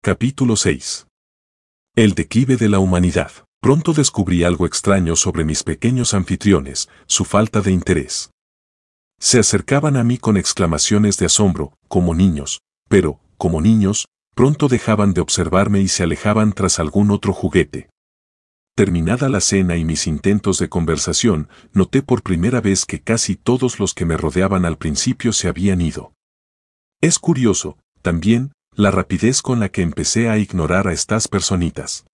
Capítulo 6. El declive de la humanidad. Pronto descubrí algo extraño sobre mis pequeños anfitriones, su falta de interés. Se acercaban a mí con exclamaciones de asombro, como niños, pero, como niños, pronto dejaban de observarme y se alejaban tras algún otro juguete. Terminada la cena y mis intentos de conversación, noté por primera vez que casi todos los que me rodeaban al principio se habían ido. Es curioso, también, la rapidez con la que empecé a ignorar a estas personitas.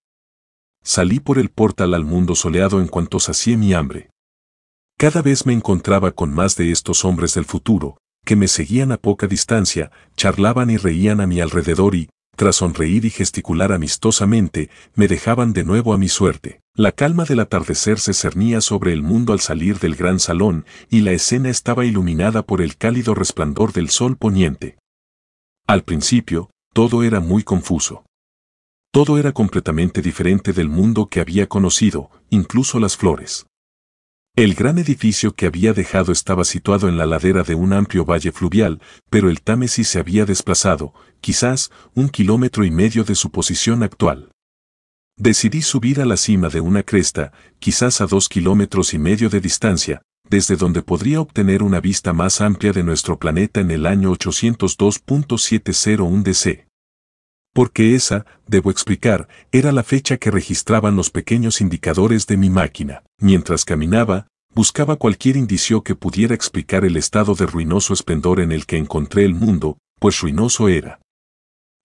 Salí por el portal al mundo soleado en cuanto sacié mi hambre. Cada vez me encontraba con más de estos hombres del futuro, que me seguían a poca distancia, charlaban y reían a mi alrededor y, tras sonreír y gesticular amistosamente, me dejaban de nuevo a mi suerte. La calma del atardecer se cernía sobre el mundo al salir del gran salón, y la escena estaba iluminada por el cálido resplandor del sol poniente. Al principio, todo era muy confuso. Todo era completamente diferente del mundo que había conocido, incluso las flores. El gran edificio que había dejado estaba situado en la ladera de un amplio valle fluvial, pero el Támesis se había desplazado, quizás, 1,5 kilómetros de su posición actual. Decidí subir a la cima de una cresta, quizás a 2,5 kilómetros de distancia, desde donde podría obtener una vista más amplia de nuestro planeta en el año 802.701 DC. Porque esa, debo explicar, era la fecha que registraban los pequeños indicadores de mi máquina. Mientras caminaba, buscaba cualquier indicio que pudiera explicar el estado de ruinoso esplendor en el que encontré el mundo, pues ruinoso era.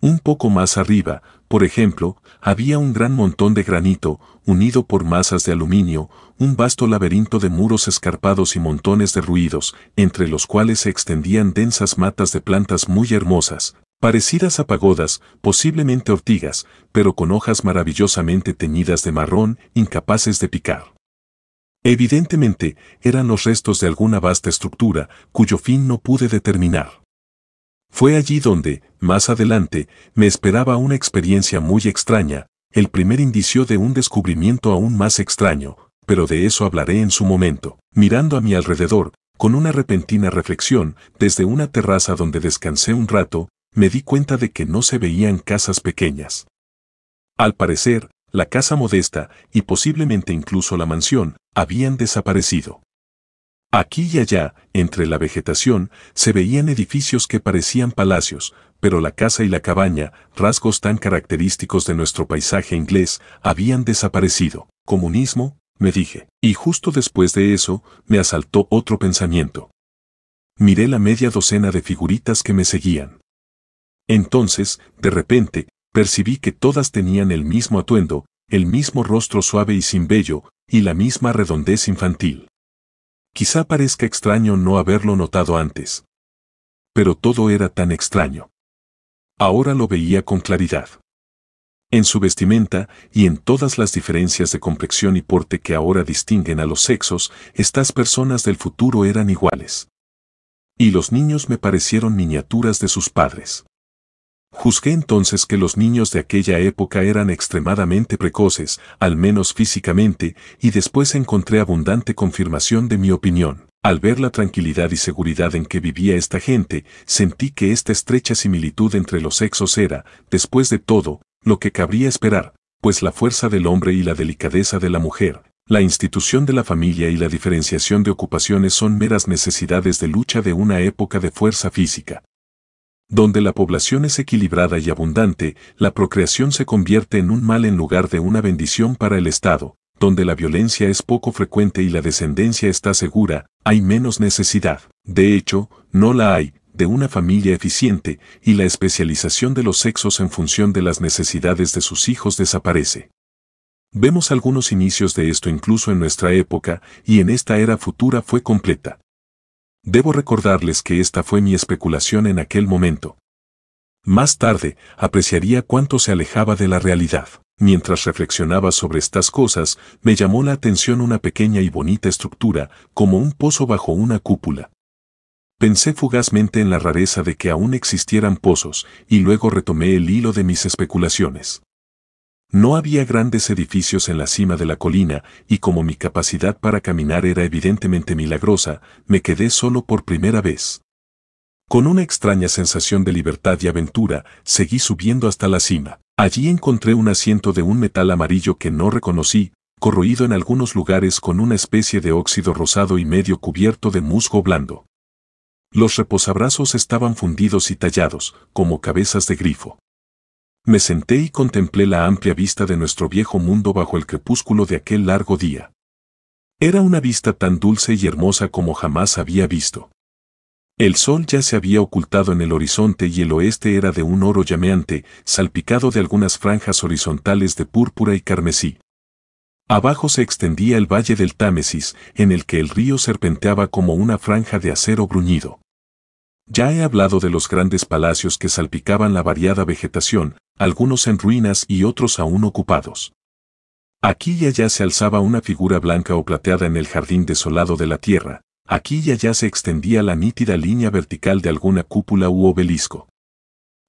Un poco más arriba, por ejemplo, había un gran montón de granito, unido por masas de aluminio, un vasto laberinto de muros escarpados y montones de ruidos, entre los cuales se extendían densas matas de plantas muy hermosas, parecidas a pagodas, posiblemente ortigas, pero con hojas maravillosamente teñidas de marrón, incapaces de picar. Evidentemente, eran los restos de alguna vasta estructura, cuyo fin no pude determinar. Fue allí donde, más adelante, me esperaba una experiencia muy extraña, el primer indicio de un descubrimiento aún más extraño, pero de eso hablaré en su momento. Mirando a mi alrededor, con una repentina reflexión, desde una terraza donde descansé un rato, me di cuenta de que no se veían casas pequeñas. Al parecer, la casa modesta, y posiblemente incluso la mansión, habían desaparecido. Aquí y allá, entre la vegetación, se veían edificios que parecían palacios, pero la casa y la cabaña, rasgos tan característicos de nuestro paisaje inglés, habían desaparecido. ¿Comunismo?, me dije. Y justo después de eso, me asaltó otro pensamiento. Miré la media docena de figuritas que me seguían. Entonces, de repente, percibí que todas tenían el mismo atuendo, el mismo rostro suave y sin vello, y la misma redondez infantil. Quizá parezca extraño no haberlo notado antes. Pero todo era tan extraño. Ahora lo veía con claridad. En su vestimenta y en todas las diferencias de complexión y porte que ahora distinguen a los sexos, estas personas del futuro eran iguales. Y los niños me parecieron miniaturas de sus padres. Juzgué entonces que los niños de aquella época eran extremadamente precoces, al menos físicamente, y después encontré abundante confirmación de mi opinión. Al ver la tranquilidad y seguridad en que vivía esta gente, sentí que esta estrecha similitud entre los sexos era, después de todo, lo que cabría esperar, pues la fuerza del hombre y la delicadeza de la mujer, la institución de la familia y la diferenciación de ocupaciones son meras necesidades de lucha de una época de fuerza física. Donde la población es equilibrada y abundante, la procreación se convierte en un mal en lugar de una bendición para el Estado. Donde la violencia es poco frecuente y la descendencia está segura, hay menos necesidad. De hecho, no la hay, de una familia eficiente, y la especialización de los sexos en función de las necesidades de sus hijos desaparece. Vemos algunos inicios de esto incluso en nuestra época, y en esta era futura fue completa. Debo recordarles que esta fue mi especulación en aquel momento. Más tarde, apreciaría cuánto se alejaba de la realidad. Mientras reflexionaba sobre estas cosas, me llamó la atención una pequeña y bonita estructura, como un pozo bajo una cúpula. Pensé fugazmente en la rareza de que aún existieran pozos, y luego retomé el hilo de mis especulaciones. No había grandes edificios en la cima de la colina, y como mi capacidad para caminar era evidentemente milagrosa, me quedé solo por primera vez. Con una extraña sensación de libertad y aventura, seguí subiendo hasta la cima. Allí encontré un asiento de un metal amarillo que no reconocí, corroído en algunos lugares con una especie de óxido rosado y medio cubierto de musgo blando. Los reposabrazos estaban fundidos y tallados, como cabezas de grifo. Me senté y contemplé la amplia vista de nuestro viejo mundo bajo el crepúsculo de aquel largo día. Era una vista tan dulce y hermosa como jamás había visto. El sol ya se había ocultado en el horizonte y el oeste era de un oro llameante, salpicado de algunas franjas horizontales de púrpura y carmesí. Abajo se extendía el valle del Támesis, en el que el río serpenteaba como una franja de acero bruñido. Ya he hablado de los grandes palacios que salpicaban la variada vegetación, algunos en ruinas y otros aún ocupados. Aquí y allá se alzaba una figura blanca o plateada en el jardín desolado de la tierra. Aquí y allá se extendía la nítida línea vertical de alguna cúpula u obelisco.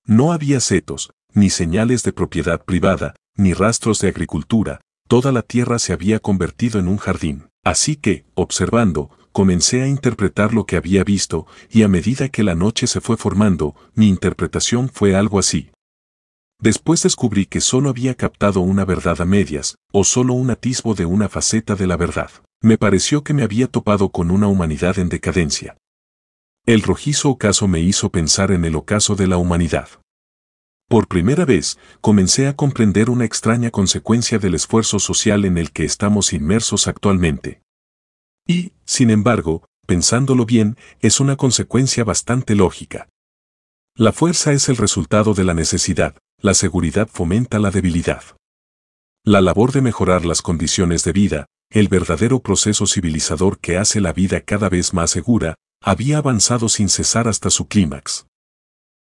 No había setos, ni señales de propiedad privada, ni rastros de agricultura, toda la tierra se había convertido en un jardín. Así que, observando, comencé a interpretar lo que había visto, y a medida que la noche se fue formando, mi interpretación fue algo así. Después descubrí que solo había captado una verdad a medias, o solo un atisbo de una faceta de la verdad. Me pareció que me había topado con una humanidad en decadencia. El rojizo ocaso me hizo pensar en el ocaso de la humanidad. Por primera vez, comencé a comprender una extraña consecuencia del esfuerzo social en el que estamos inmersos actualmente. Y, sin embargo, pensándolo bien, es una consecuencia bastante lógica. La fuerza es el resultado de la necesidad, la seguridad fomenta la debilidad. La labor de mejorar las condiciones de vida, el verdadero proceso civilizador que hace la vida cada vez más segura, había avanzado sin cesar hasta su clímax.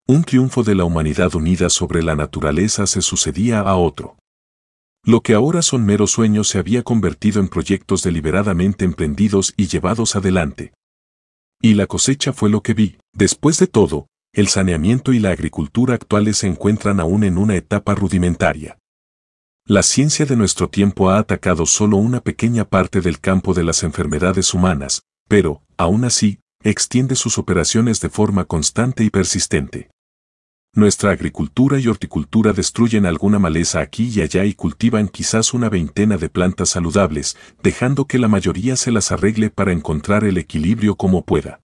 Un triunfo de la humanidad unida sobre la naturaleza se sucedía a otro. Lo que ahora son meros sueños se había convertido en proyectos deliberadamente emprendidos y llevados adelante. Y la cosecha fue lo que vi. Después de todo, el saneamiento y la agricultura actuales se encuentran aún en una etapa rudimentaria. La ciencia de nuestro tiempo ha atacado solo una pequeña parte del campo de las enfermedades humanas, pero, aún así, extiende sus operaciones de forma constante y persistente. Nuestra agricultura y horticultura destruyen alguna maleza aquí y allá y cultivan quizás una veintena de plantas saludables, dejando que la mayoría se las arregle para encontrar el equilibrio como pueda.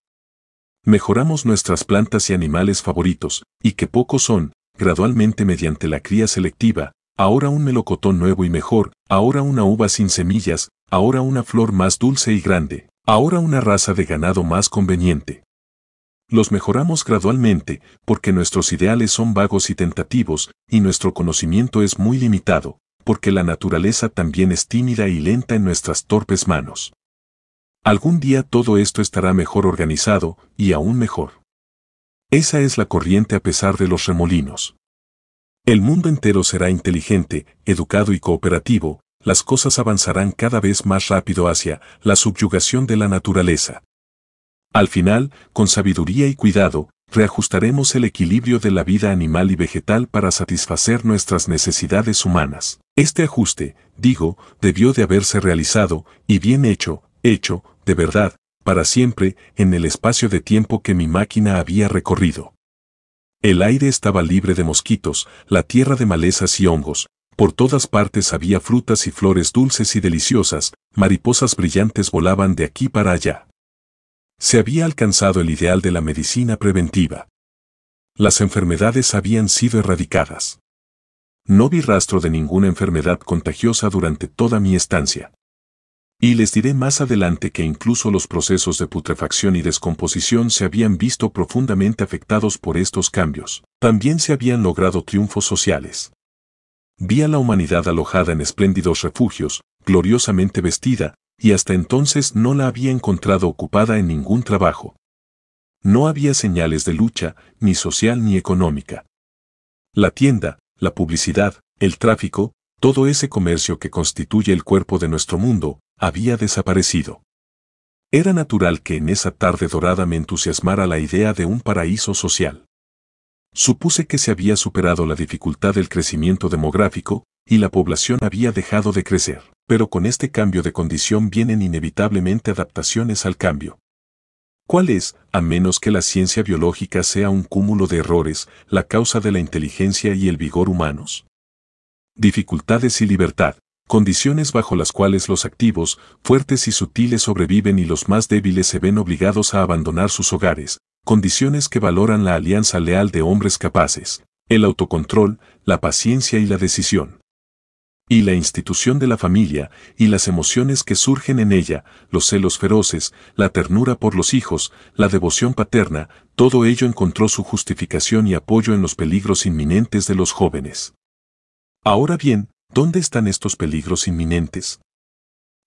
Mejoramos nuestras plantas y animales favoritos, y que pocos son, gradualmente mediante la cría selectiva, ahora un melocotón nuevo y mejor, ahora una uva sin semillas, ahora una flor más dulce y grande, ahora una raza de ganado más conveniente. Los mejoramos gradualmente, porque nuestros ideales son vagos y tentativos, y nuestro conocimiento es muy limitado, porque la naturaleza también es tímida y lenta en nuestras torpes manos. Algún día todo esto estará mejor organizado, y aún mejor. Esa es la corriente a pesar de los remolinos. El mundo entero será inteligente, educado y cooperativo, las cosas avanzarán cada vez más rápido hacia la subyugación de la naturaleza. Al final, con sabiduría y cuidado, reajustaremos el equilibrio de la vida animal y vegetal para satisfacer nuestras necesidades humanas. Este ajuste, digo, debió de haberse realizado, y bien hecho, de verdad, para siempre, en el espacio de tiempo que mi máquina había recorrido. El aire estaba libre de mosquitos, la tierra de malezas y hongos, por todas partes había frutas y flores dulces y deliciosas, mariposas brillantes volaban de aquí para allá. Se había alcanzado el ideal de la medicina preventiva. Las enfermedades habían sido erradicadas. No vi rastro de ninguna enfermedad contagiosa durante toda mi estancia. Y les diré más adelante que incluso los procesos de putrefacción y descomposición se habían visto profundamente afectados por estos cambios. También se habían logrado triunfos sociales. Vi a la humanidad alojada en espléndidos refugios, gloriosamente vestida, y hasta entonces no la había encontrado ocupada en ningún trabajo. No había señales de lucha, ni social ni económica. La tienda, la publicidad, el tráfico, todo ese comercio que constituye el cuerpo de nuestro mundo, había desaparecido. Era natural que en esa tarde dorada me entusiasmara la idea de un paraíso social. Supuse que se había superado la dificultad del crecimiento demográfico, y la población había dejado de crecer. Pero con este cambio de condición vienen inevitablemente adaptaciones al cambio. ¿Cuál es, a menos que la ciencia biológica sea un cúmulo de errores, la causa de la inteligencia y el vigor humanos? Dificultades y libertad. Condiciones bajo las cuales los activos, fuertes y sutiles sobreviven y los más débiles se ven obligados a abandonar sus hogares. Condiciones que valoran la alianza leal de hombres capaces, el autocontrol, la paciencia y la decisión. Y la institución de la familia, y las emociones que surgen en ella, los celos feroces, la ternura por los hijos, la devoción paterna, todo ello encontró su justificación y apoyo en los peligros inminentes de los jóvenes. Ahora bien, ¿dónde están estos peligros inminentes?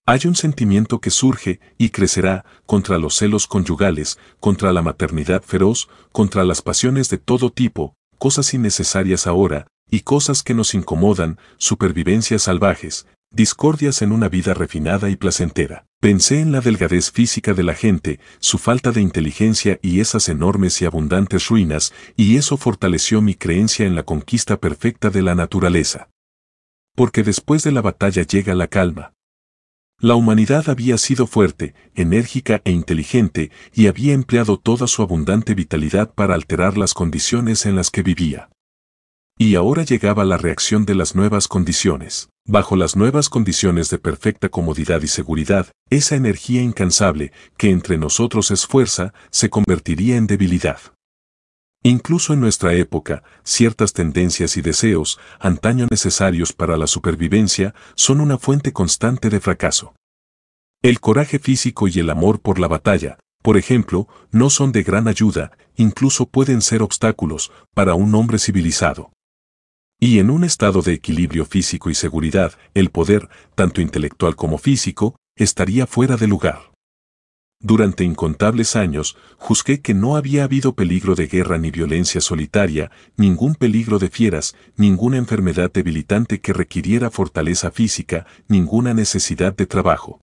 Hay un sentimiento que surge y crecerá contra los celos conyugales, contra la maternidad feroz, contra las pasiones de todo tipo, cosas innecesarias ahora, y cosas que nos incomodan, supervivencias salvajes, discordias en una vida refinada y placentera. Pensé en la delgadez física de la gente, su falta de inteligencia y esas enormes y abundantes ruinas, y eso fortaleció mi creencia en la conquista perfecta de la naturaleza. Porque después de la batalla llega la calma. La humanidad había sido fuerte, enérgica e inteligente, y había empleado toda su abundante vitalidad para alterar las condiciones en las que vivía. Y ahora llegaba la reacción de las nuevas condiciones. Bajo las nuevas condiciones de perfecta comodidad y seguridad, esa energía incansable, que entre nosotros es fuerza, se convertiría en debilidad. Incluso en nuestra época, ciertas tendencias y deseos, antaño necesarios para la supervivencia, son una fuente constante de fracaso. El coraje físico y el amor por la batalla, por ejemplo, no son de gran ayuda, incluso pueden ser obstáculos para un hombre civilizado. Y en un estado de equilibrio físico y seguridad, el poder, tanto intelectual como físico, estaría fuera de lugar. Durante incontables años, juzgué que no había habido peligro de guerra ni violencia solitaria, ningún peligro de fieras, ninguna enfermedad debilitante que requiriera fortaleza física, ninguna necesidad de trabajo.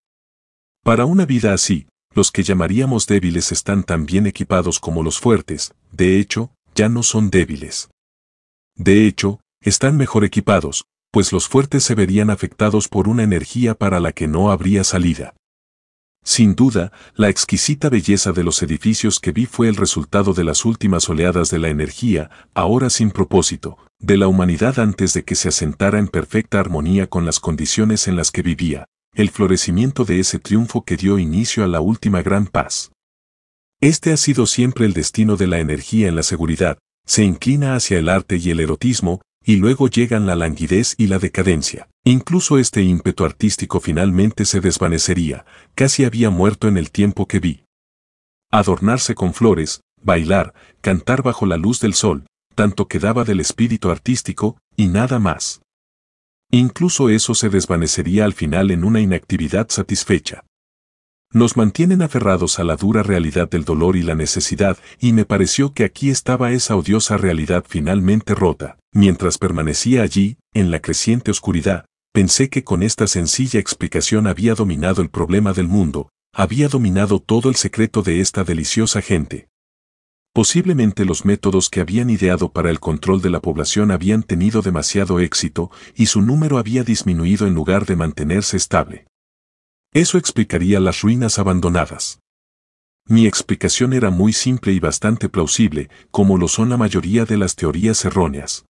Para una vida así, los que llamaríamos débiles están tan bien equipados como los fuertes, de hecho, ya no son débiles. De hecho, están mejor equipados, pues los fuertes se verían afectados por una energía para la que no habría salida. Sin duda, la exquisita belleza de los edificios que vi fue el resultado de las últimas oleadas de la energía, ahora sin propósito, de la humanidad antes de que se asentara en perfecta armonía con las condiciones en las que vivía, el florecimiento de ese triunfo que dio inicio a la última gran paz. Este ha sido siempre el destino de la energía en la seguridad, se inclina hacia el arte y el erotismo, y luego llegan la languidez y la decadencia. Incluso este ímpetu artístico finalmente se desvanecería, casi había muerto en el tiempo que vi. Adornarse con flores, bailar, cantar bajo la luz del sol, tanto quedaba del espíritu artístico, y nada más. Incluso eso se desvanecería al final en una inactividad satisfecha. Nos mantienen aferrados a la dura realidad del dolor y la necesidad, y me pareció que aquí estaba esa odiosa realidad finalmente rota. Mientras permanecía allí, en la creciente oscuridad, pensé que con esta sencilla explicación había dominado el problema del mundo, había dominado todo el secreto de esta deliciosa gente. Posiblemente los métodos que habían ideado para el control de la población habían tenido demasiado éxito, y su número había disminuido en lugar de mantenerse estable. Eso explicaría las ruinas abandonadas. Mi explicación era muy simple y bastante plausible, como lo son la mayoría de las teorías erróneas.